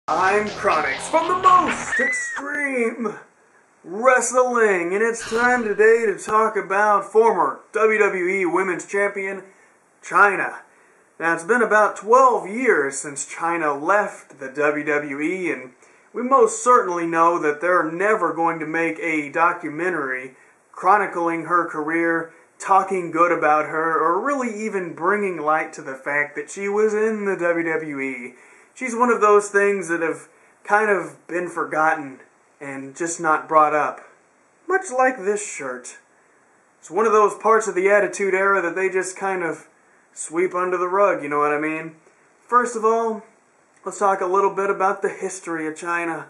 I'm Kronicz from the most extreme wrestling, and it's time today to talk about former WWE Women's Champion Chyna. Now, it's been about 12 years since Chyna left the WWE, and we most certainly know that they're never going to make a documentary chronicling her career, talking good about her, or really even bringing light to the fact that she was in the WWE. She's one of those things that have kind of been forgotten and just not brought up. Much like this shirt. It's one of those parts of the Attitude Era that they just kind of sweep under the rug, you know what I mean? First of all, let's talk a little bit about the history of Chyna.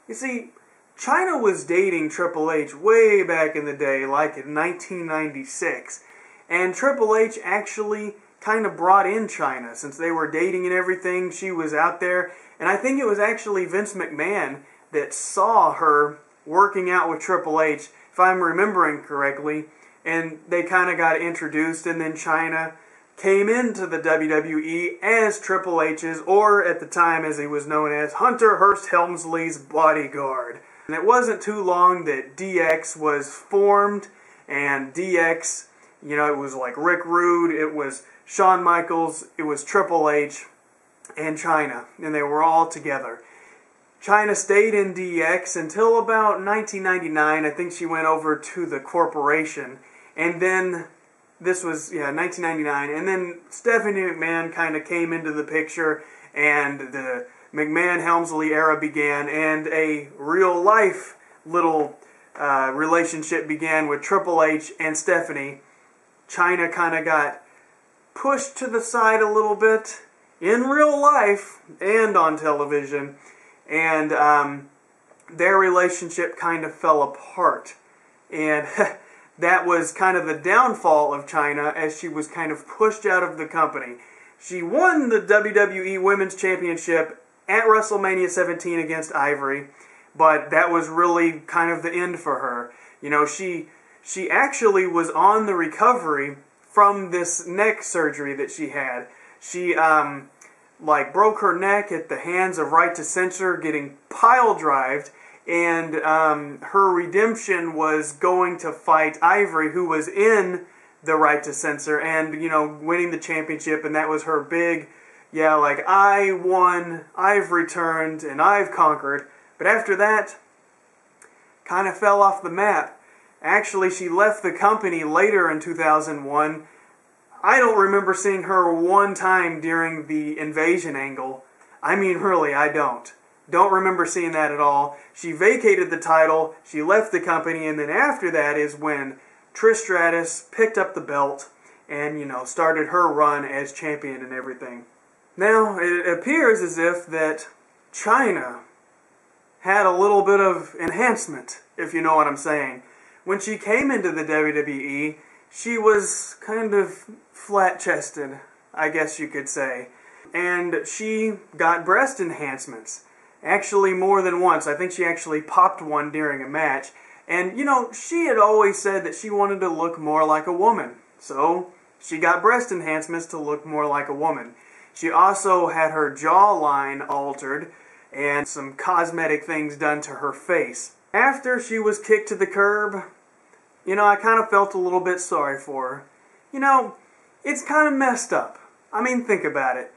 You see, Chyna was dating Triple H way back in the day, like in 1996. And Triple H actually kind of brought in Chyna. Since they were dating and everything, she was out there. And I think it was actually Vince McMahon that saw her working out with Triple H, if I'm remembering correctly. And they kind of got introduced, and then Chyna came into the WWE as Triple H's, or at the time as he was known as, Hunter Hearst Helmsley's bodyguard. And it wasn't too long that DX was formed, and DX, you know, it was like Rick Rude, it was Shawn Michaels, it was Triple H, and Chyna, and they were all together. Chyna stayed in DX until about 1999. I think she went over to the corporation, and then this was, 1999, and then Stephanie McMahon kind of came into the picture, and the McMahon-Helmsley era began, and a real-life little relationship began with Triple H and Stephanie. Chyna kind of got pushed to the side a little bit in real life and on television, and their relationship kind of fell apart. And that was kind of the downfall of Chyna, as she was kind of pushed out of the company. She won the WWE Women's Championship at WrestleMania 17 against Ivory, but that was really kind of the end for her. You know, she actually was on the recovery from this neck surgery that she had. She broke her neck at the hands of Right to Censor, getting pile-drived, and her redemption was going to fight Ivory, who was in the Right to Censor, and, you know, winning the championship, and that was her big, I won, I've returned, and I've conquered. But after that, kind of fell off the map. Actually, she left the company later in 2001. I don't remember seeing her one time during the Invasion angle. I mean, really, I don't. Don't remember seeing that at all. She vacated the title, she left the company, and then after that is when Trish Stratus picked up the belt and, you know, started her run as champion and everything. Now, it appears as if that Chyna had a little bit of enhancement, if you know what I'm saying. When she came into the WWE, she was kind of flat-chested, I guess you could say. And she got breast enhancements. Actually, more than once. I think she actually popped one during a match. And, you know, she had always said that she wanted to look more like a woman. So, she got breast enhancements to look more like a woman. She also had her jawline altered and some cosmetic things done to her face. After she was kicked to the curb, you know, I kind of felt a little bit sorry for her. You know, it's kind of messed up. I mean, think about it.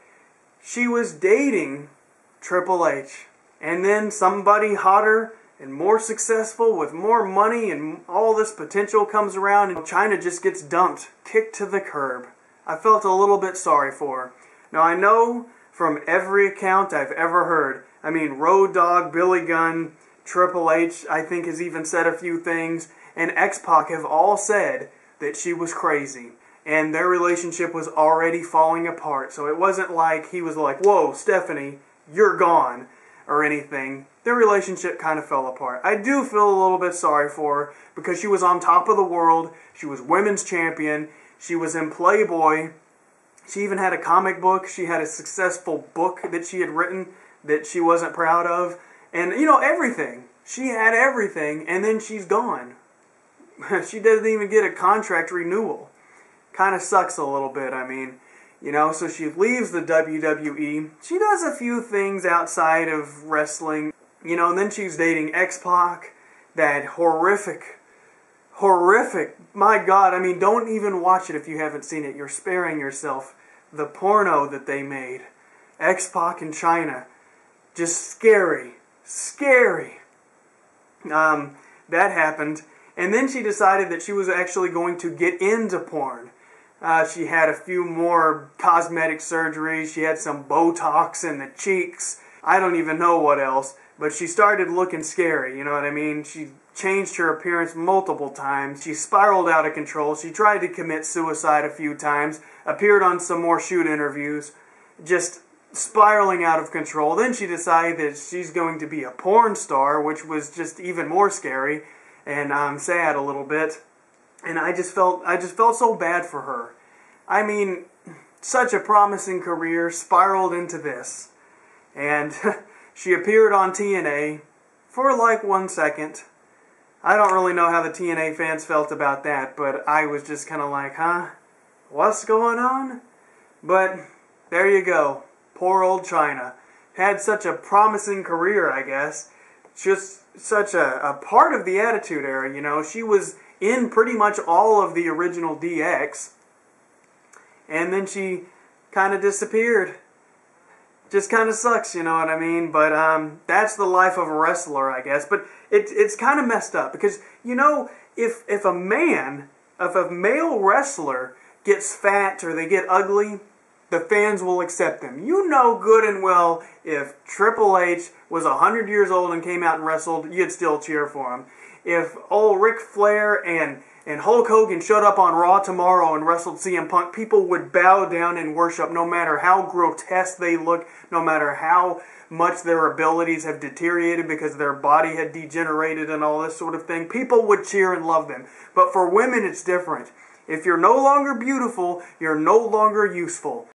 She was dating Triple H, and then somebody hotter and more successful with more money and all this potential comes around, and Chyna just gets dumped, kicked to the curb. I felt a little bit sorry for her. Now, I know from every account I've ever heard, I mean, Road Dogg, Billy Gunn, Triple H, I think, has even said a few things, and X-Pac have all said that she was crazy, and their relationship was already falling apart. So it wasn't like he was like, whoa, Stephanie, you're gone, or anything. Their relationship kind of fell apart. I do feel a little bit sorry for her, because she was on top of the world, she was women's champion, she was in Playboy, she even had a comic book, she had a successful book that she had written that she wasn't proud of, and, you know, everything. She had everything, and then she's gone. She doesn't even get a contract renewal. Kind of sucks a little bit. I mean, You know, so she leaves the WWE. She does a few things outside of wrestling. You know, and then she's dating X-Pac. That horrific, my God, I mean, don't even watch it if you haven't seen it. You're sparing yourself. The porno that they made. X-Pac and Chyna. Just scary. That happened. And then she decided that she was actually going to get into porn. She had a few more cosmetic surgeries. She had some Botox in the cheeks. I don't even know what else. But she started looking scary, you know what I mean? She changed her appearance multiple times. She spiraled out of control. She tried to commit suicide a few times. Appeared on some more shoot interviews. Just spiraling out of control. Then she decided that she's going to be a porn star, which was just even more scary. And I'm sad a little bit. And I just felt so bad for her. I mean, such a promising career spiraled into this. And she appeared on TNA for like 1 second. I don't really know how the TNA fans felt about that, but I was just kind of like, huh? What's going on? But there you go. Poor old Chyna. Had such a promising career, I guess. Just such a part of the Attitude Era, you know. She was in pretty much all of the original DX. And then she kind of disappeared. Just kind of sucks, you know what I mean? But that's the life of a wrestler, I guess. But it's kind of messed up because, you know, if a male wrestler gets fat or they get ugly, the fans will accept them. You know good and well if Triple H was 100 years old and came out and wrestled, you'd still cheer for him. If old Ric Flair and Hulk Hogan showed up on Raw tomorrow and wrestled CM Punk, people would bow down and worship no matter how grotesque they look, no matter how much their abilities have deteriorated because their body had degenerated and all this sort of thing. People would cheer and love them. But for women, it's different. If you're no longer beautiful, you're no longer useful.